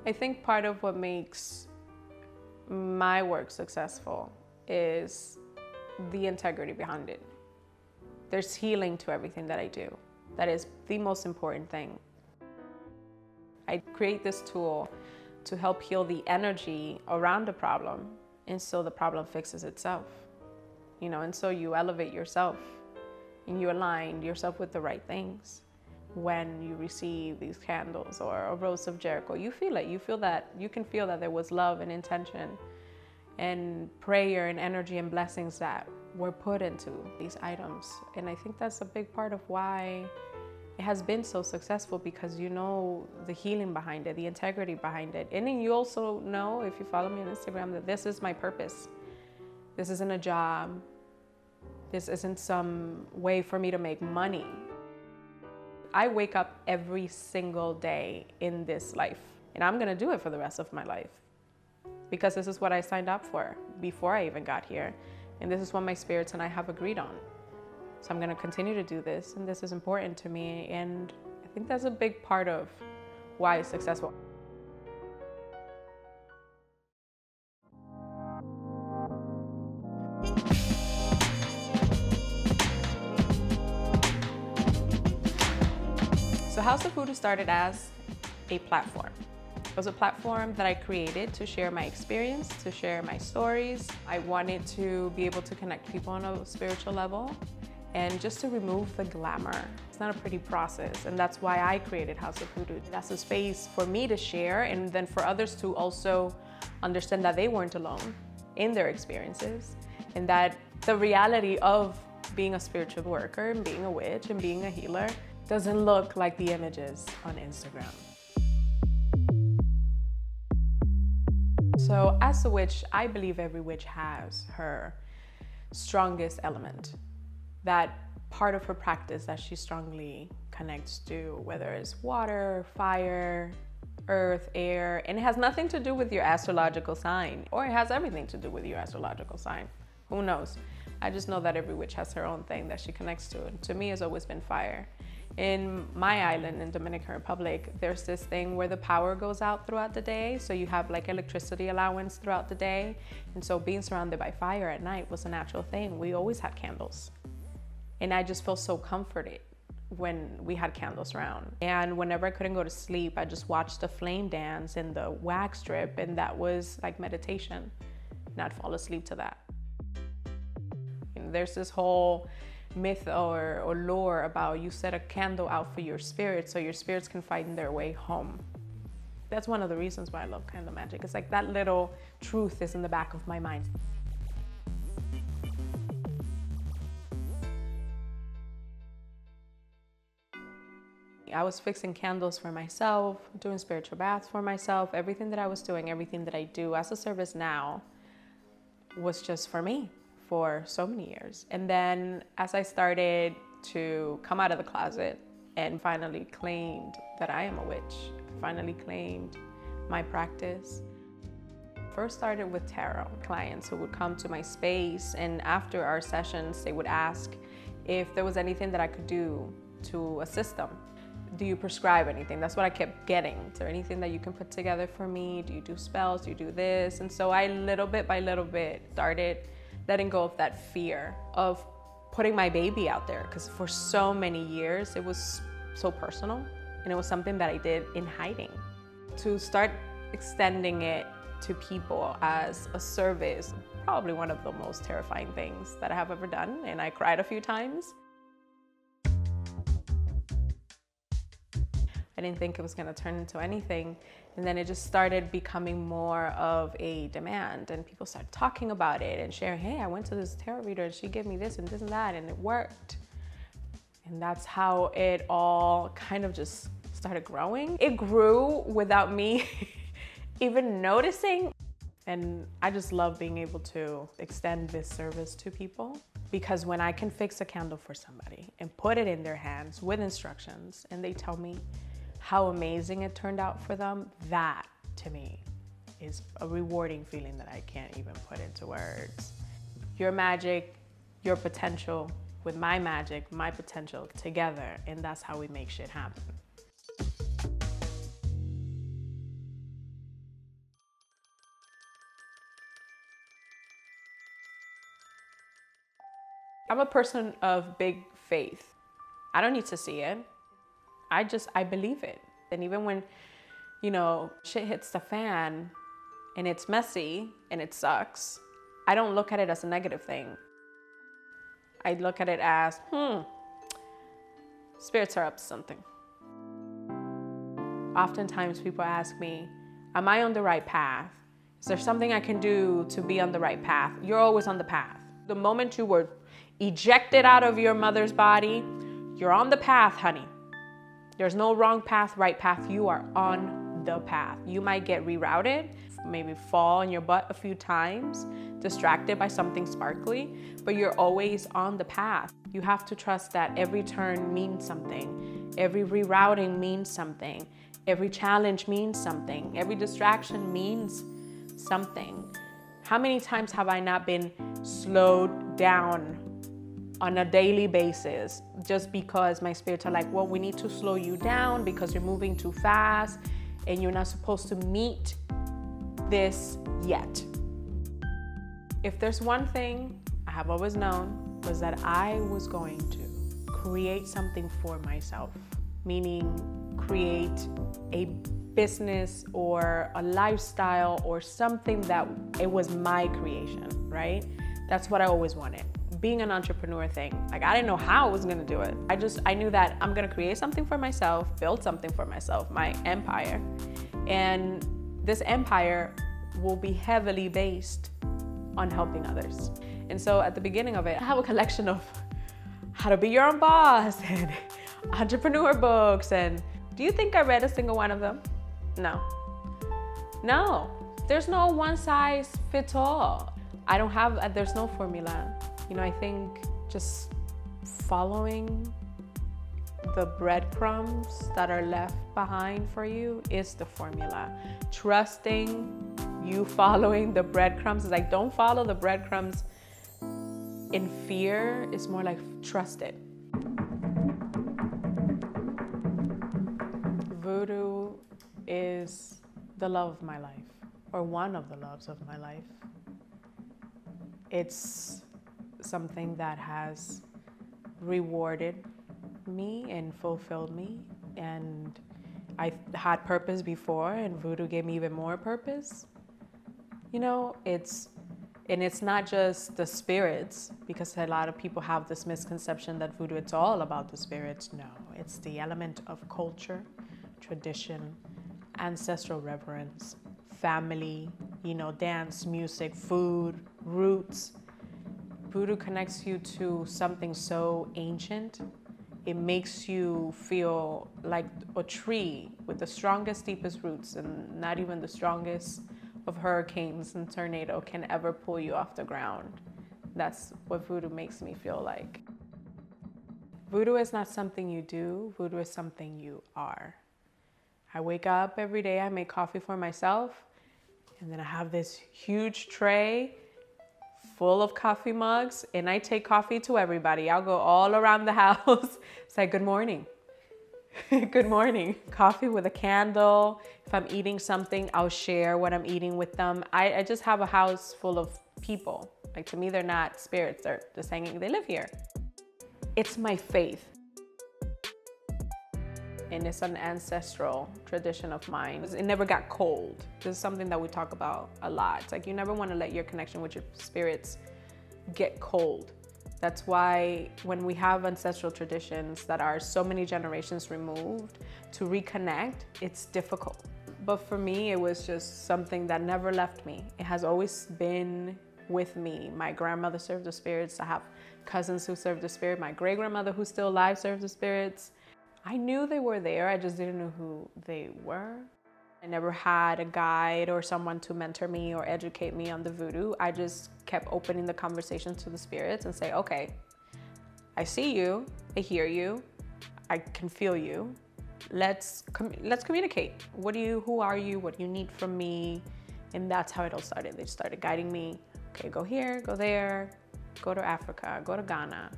I think part of what makes my work successful is the integrity behind it. There's healing to everything that I do. That is the most important thing. I create this tool to help heal the energy around the problem, and so the problem fixes itself. You know, and so you elevate yourself and you align yourself with the right things. When you receive these candles or a rose of Jericho, you feel it. You feel that, you can feel that there was love and intention and prayer and energy and blessings that were put into these items. And I think that's a big part of why it has been so successful, because you know the healing behind it, the integrity behind it. And then you also know, if you follow me on Instagram, that this is my purpose. This isn't a job. This isn't some way for me to make money. I wake up every single day in this life, and I'm gonna do it for the rest of my life, because this is what I signed up for before I even got here. And this is what my spirits and I have agreed on. So I'm gonna continue to do this, and this is important to me. And I think that's a big part of why it's successful. So Haus Of Hoodoo started as a platform. It was a platform that I created to share my experience, to share my stories. I wanted to be able to connect people on a spiritual level, and just to remove the glamour. It's not a pretty process, and that's why I created Haus Of Hoodoo. That's a space for me to share, and then for others to also understand that they weren't alone in their experiences, and that the reality of being a spiritual worker and being a witch and being a healer doesn't look like the images on Instagram. So as a witch, I believe every witch has her strongest element, that part of her practice that she strongly connects to, whether it's water, fire, earth, air, and it has nothing to do with your astrological sign, or it has everything to do with your astrological sign. Who knows? I just know that every witch has her own thing that she connects to. And to me, it's always been fire. In my island in Dominican Republic, there's this thing where the power goes out throughout the day. So you have like electricity allowance throughout the day. And so being surrounded by fire at night was a natural thing. We always had candles. And I just felt so comforted when we had candles around. And whenever I couldn't go to sleep, I just watched the flame dance and the wax drip, and that was like meditation. And I'd fall asleep to that. And there's this whole myth or lore about you set a candle out for your spirit so your spirits can find their way home. That's one of the reasons why I love candle magic. It's like that little truth is in the back of my mind. I was fixing candles for myself, doing spiritual baths for myself. Everything that I was doing, everything that I do as a service now was just for me for so many years. And then as I started to come out of the closet and finally claimed that I am a witch, finally claimed my practice. First started with tarot clients who would come to my space, and after our sessions, they would ask if there was anything that I could do to assist them. Do you prescribe anything? That's what I kept getting. Is there anything that you can put together for me? Do you do spells? Do you do this? And so I little bit by little bit started letting go of that fear of putting my baby out there, because for so many years it was so personal, and it was something that I did in hiding. To start extending it to people as a service, probably one of the most terrifying things that I have ever done, and I cried a few times. I didn't think it was going to turn into anything. And then it just started becoming more of a demand, and people started talking about it and sharing, hey, I went to this tarot reader and she gave me this and this and that, and it worked. And that's how it all kind of just started growing. It grew without me even noticing. And I just love being able to extend this service to people, because when I can fix a candle for somebody and put it in their hands with instructions, and they tell me how amazing it turned out for them, that to me is a rewarding feeling that I can't even put into words. Your magic, your potential, with my magic, my potential together, and that's how we make shit happen. I'm a person of big faith. I don't need to see it. I believe it. And even when, you know, shit hits the fan and it's messy and it sucks, I don't look at it as a negative thing. I look at it as, spirits are up to something. Oftentimes people ask me, am I on the right path? Is there something I can do to be on the right path? You're always on the path. The moment you were ejected out of your mother's body, you're on the path, honey. There's no wrong path, right path. You are on the path. You might get rerouted, maybe fall on your butt a few times, distracted by something sparkly, but you're always on the path. You have to trust that every turn means something. Every rerouting means something. Every challenge means something. Every distraction means something. How many times have I not been slowed down on a daily basis just because my spirits are like, well, we need to slow you down because you're moving too fast and you're not supposed to meet this yet. If there's one thing I have always known was that I was going to create something for myself, meaning create a business or a lifestyle or something that it was my creation, right? That's what I always wanted. Being an entrepreneur thing, like I didn't know how I was gonna do it. I knew that I'm gonna create something for myself, build something for myself, my empire. And this empire will be heavily based on helping others. And so at the beginning of it, I have a collection of how to be your own boss and entrepreneur books. And do you think I read a single one of them? No. No, there's no one size fits all. There's no formula. You know, I think just following the breadcrumbs that are left behind for you is the formula. Trusting you following the breadcrumbs is like, don't follow the breadcrumbs in fear. It's more like trust it. Voodoo is the love of my life, or one of the loves of my life. It's something that has rewarded me and fulfilled me, and I had purpose before, and voodoo gave me even more purpose. You know, it's not just the spirits, because a lot of people have this misconception that voodoo, it's all about the spirits. No, it's the element of culture, tradition, ancestral reverence, family, you know, dance, music, food, roots. Voodoo connects you to something so ancient. It makes you feel like a tree with the strongest, deepest roots, and not even the strongest of hurricanes and tornado can ever pull you off the ground. That's what voodoo makes me feel like. Voodoo is not something you do. Voodoo is something you are. I wake up every day, I make coffee for myself, and then I have this huge tray full of coffee mugs, and I take coffee to everybody. I'll go all around the house, say good morning. Good morning. Coffee with a candle. If I'm eating something, I'll share what I'm eating with them. I just have a house full of people. Like, to me, they're not spirits, they're just hanging, they live here. It's my faith. And it's an ancestral tradition of mine. It never got cold. This is something that we talk about a lot. It's like, you never want to let your connection with your spirits get cold. That's why when we have ancestral traditions that are so many generations removed, to reconnect, it's difficult. But for me, it was just something that never left me. It has always been with me. My grandmother served the spirits. I have cousins who serve the spirit. My great-grandmother, who's still alive, served the spirits. I knew they were there, I just didn't know who they were. I never had a guide or someone to mentor me or educate me on the voodoo. I just kept opening the conversation to the spirits and say, okay, I see you, I hear you, I can feel you. Let's communicate. Who are you? What do you need from me? And that's how it all started. They started guiding me. Okay, go here, go there, go to Africa, go to Ghana.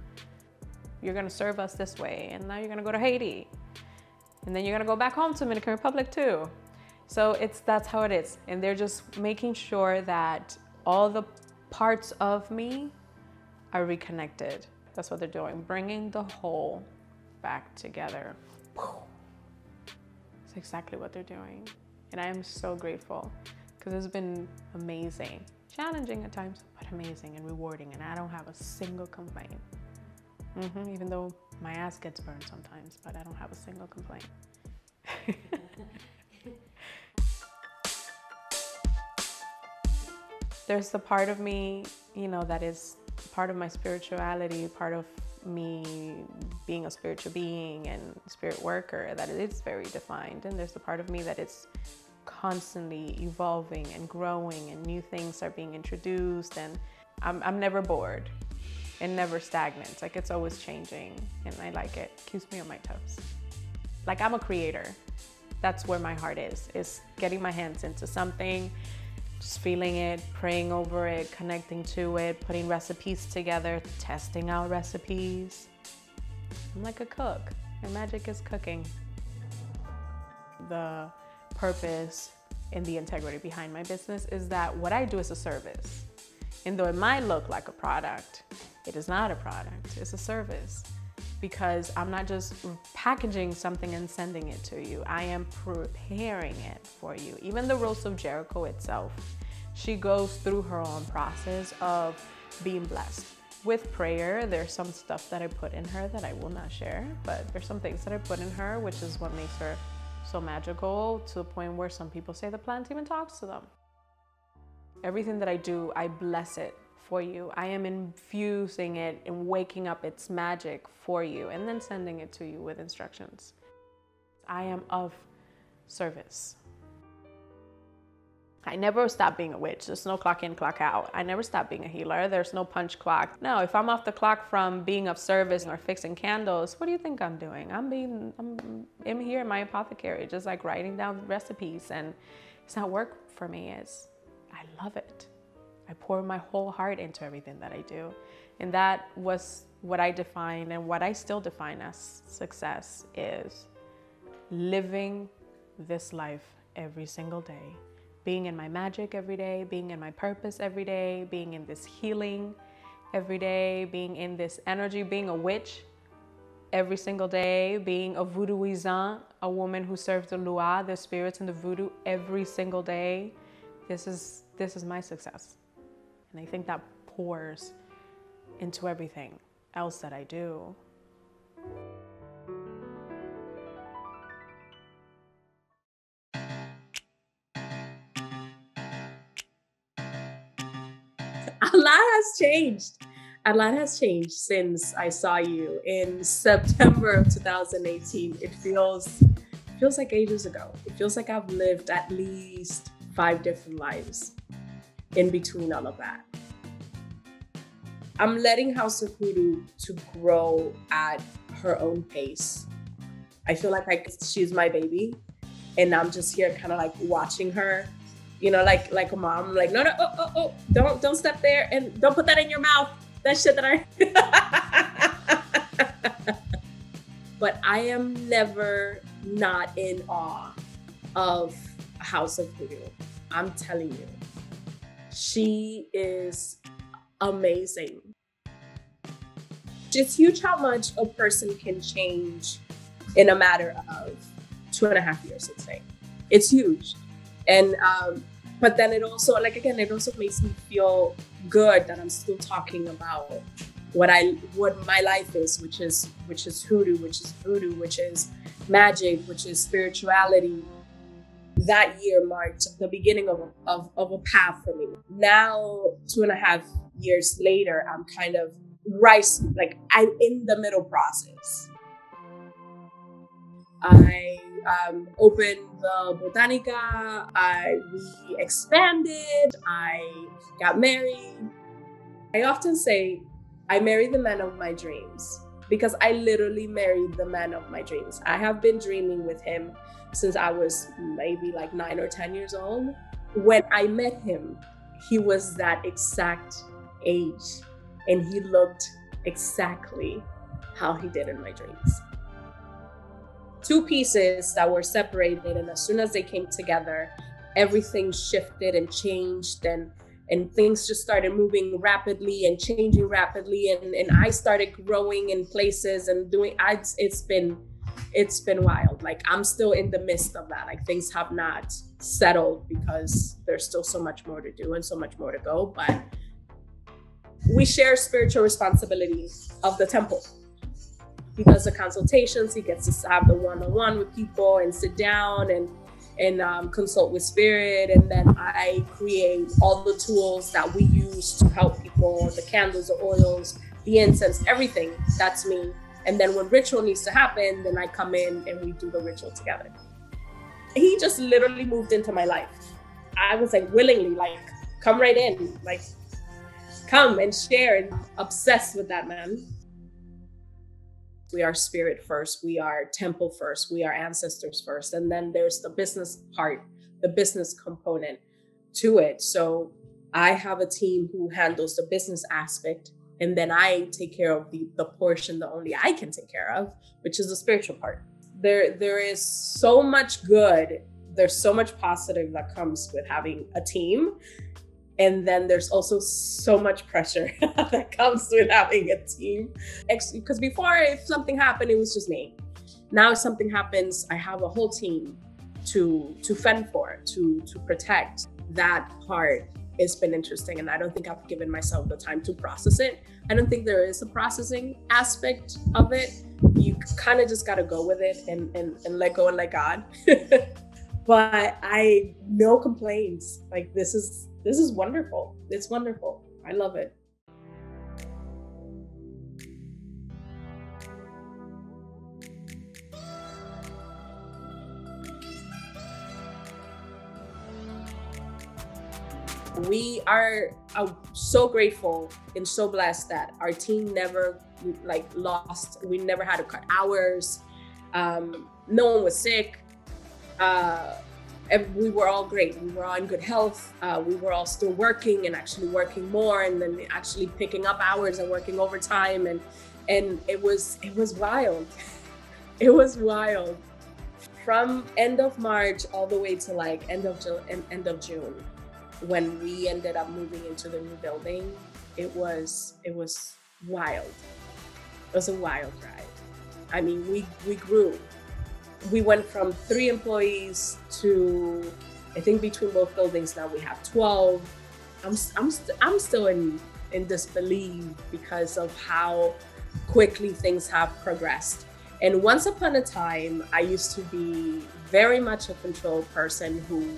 You're gonna serve us this way, and now you're gonna go to Haiti. And then you're gonna go back home to Dominican Republic too. So that's how it is. And they're just making sure that all the parts of me are reconnected. That's what they're doing, bringing the whole back together. It's exactly what they're doing. And I am so grateful because it's been amazing, challenging at times, but amazing and rewarding. And I don't have a single complaint. Even though my ass gets burned sometimes, but I don't have a single complaint. There's the part of me, you know, that is part of my spirituality, part of me being a spiritual being and spirit worker, that it is very defined. And there's the part of me that is constantly evolving and growing, and new things are being introduced, and I'm never bored and never stagnant. Like, it's always changing, and I like it. Keeps me on my toes. Like, I'm a creator. That's where my heart is getting my hands into something, just feeling it, praying over it, connecting to it, putting recipes together, testing out recipes. I'm like a cook. My magic is cooking. The purpose and the integrity behind my business is that what I do is a service. And though it might look like a product, it is not a product, it's a service. Because I'm not just packaging something and sending it to you. I am preparing it for you. Even the Rose of Jericho itself, she goes through her own process of being blessed. With prayer, there's some stuff that I put in her that I will not share, but there's some things that I put in her, which is what makes her so magical, to the point where some people say the plant even talks to them. Everything that I do, I bless it for you. I am infusing it and waking up its magic for you, and then sending it to you with instructions. I am of service. I never stop being a witch. There's no clock in, clock out. I never stop being a healer. There's no punch clock. No, if I'm off the clock from being of service or fixing candles, what do you think I'm doing? I'm here in my apothecary, just like writing down recipes, and it's not work for me. I love it. I pour my whole heart into everything that I do. And that was what I defined, and what I still define as success, is living this life every single day. Being in my magic every day, being in my purpose every day, being in this healing every day, being in this energy, being a witch every single day, being a voodooisant, a woman who serves the lua, the spirits and the voodoo, every single day. This is my success. And I think that pours into everything else that I do. A lot has changed. A lot has changed since I saw you in September of 2018. It feels like ages ago. It feels like I've lived at least 5 different lives in between all of that. I'm letting Haus of Hoodoo to grow at her own pace. I feel like she's my baby, and I'm just here kind of like watching her, you know, like a mom, like, no, oh, don't step there, and don't put that in your mouth. That shit that I, but I am never not in awe of Haus of Hoodoo. I'm telling you, she is amazing. It's huge how much a person can change in a matter of 2.5 years, let's say. It's huge. And, but then it also, like, again, it also makes me feel good that I'm still talking about what my life is, which is hoodoo, which is voodoo, which is magic, which is spirituality. That year marked the beginning of a path for me. Now, 2.5 years later, I'm kind of rising, like I'm in the middle process. I opened the Botanica, we expanded, I got married. I often say I married the man of my dreams, because I literally married the man of my dreams. I have been dreaming with him since I was maybe like 9 or 10 years old. When I met him, he was that exact age, and he looked exactly how he did in my dreams. 2 pieces that were separated, and as soon as they came together, everything shifted and changed, and and things just started moving rapidly and changing rapidly, and I started growing in places and doing. It's been wild. Like, I'm still in the midst of that. Like, things have not settled because there's still so much more to do and so much more to go. But we share spiritual responsibility of the temple. He does the consultations. He gets to have the one-on-one with people and sit down and consult with spirit. And then I create all the tools that we use to help people, the candles, the oils, the incense, everything. That's me. And then when ritual needs to happen, then I come in and we do the ritual together. He just literally moved into my life. I was like, willingly, like, come right in, like, come and share, and obsessed with that man. We are spirit first, we are temple first, we are ancestors first. And then there's the business part, the business component to it. So I have a team who handles the business aspect, and then I take care of the portion that only I can take care of, which is the spiritual part. There is so much good, there's so much positive that comes with having a team. And then there's also so much pressure that comes with having a team. Because before, if something happened, it was just me. Now if something happens, I have a whole team to fend for, to protect. That part has been interesting, and I don't think I've given myself the time to process it. I don't think there is a processing aspect of it. You kind of just got to go with it and let go and let God. But I, no complaints. Like, this is wonderful. It's wonderful. I love it. We are so grateful and so blessed that our team never lost. We never had to cut hours. No one was sick. We were all great. We were all in good health. We were all still working and actually working more, and then actually picking up hours and working overtime. And it was wild. It was wild. From end of March all the way to like end of June, when we ended up moving into the new building, it was wild. It was a wild ride. I mean, we grew. We went from 3 employees to, I think between both buildings now we have 12. I'm still in disbelief because of how quickly things have progressed. And once upon a time, I used to be very much a control person who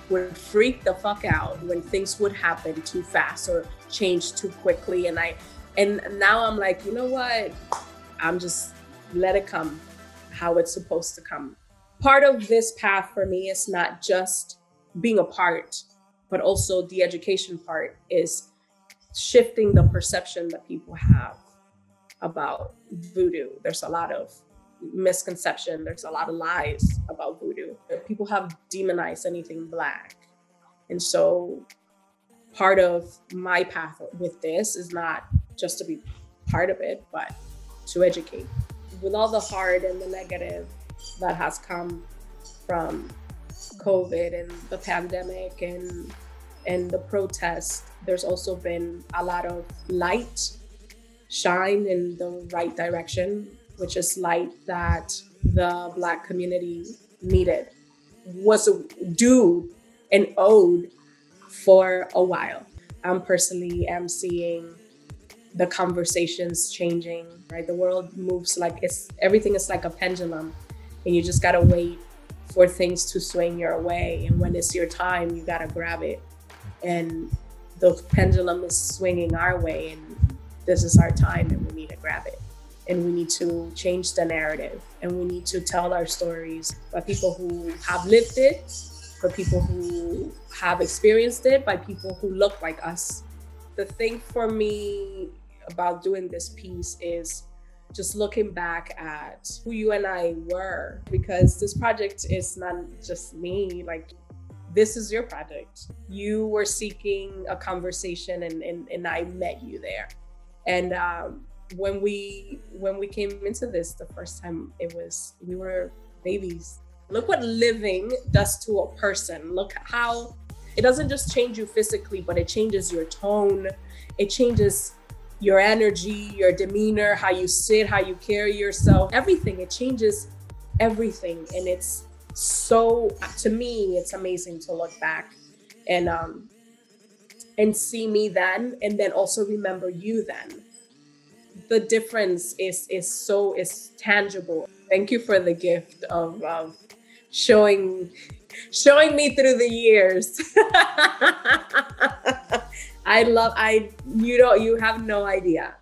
would freak the fuck out when things would happen too fast or change too quickly. And now I'm like, you know what? I'm just let it come how it's supposed to come. Part of this path for me is not just being a part, but also the education part is shifting the perception that people have about voodoo. There's a lot of misconception. There's a lot of lies about voodoo. People have demonized anything Black. And so part of my path with this is not just to be part of it, but to educate. With all the hard and the negative that has come from COVID and the pandemic and the protests, there's also been a lot of light shine in the right direction, which is light that the Black community needed, was due and owed for a while. I personally am seeing the conversations changing, right? The world moves like everything is like a pendulum, and you just gotta wait for things to swing your way. And when it's your time, you gotta grab it. And the pendulum is swinging our way, and this is our time, and we need to grab it. And we need to change the narrative, and we need to tell our stories by people who have lived it, for people who have experienced it, by people who look like us. The thing for me about doing this piece is just looking back at who you and I were, because this project is not just me. Like, this is your project. You were seeking a conversation, and I met you there. And when we came into this the first time, we were babies. Look what living does to a person. Look how it doesn't just change you physically, but it changes your tone. It changes your energy, your demeanor, how you sit, how you carry yourself, everything. It changes everything. And it's so, to me, it's amazing to look back and see me then, and then also remember you then. The difference is tangible. Thank you for the gift of showing me through the years. You have no idea.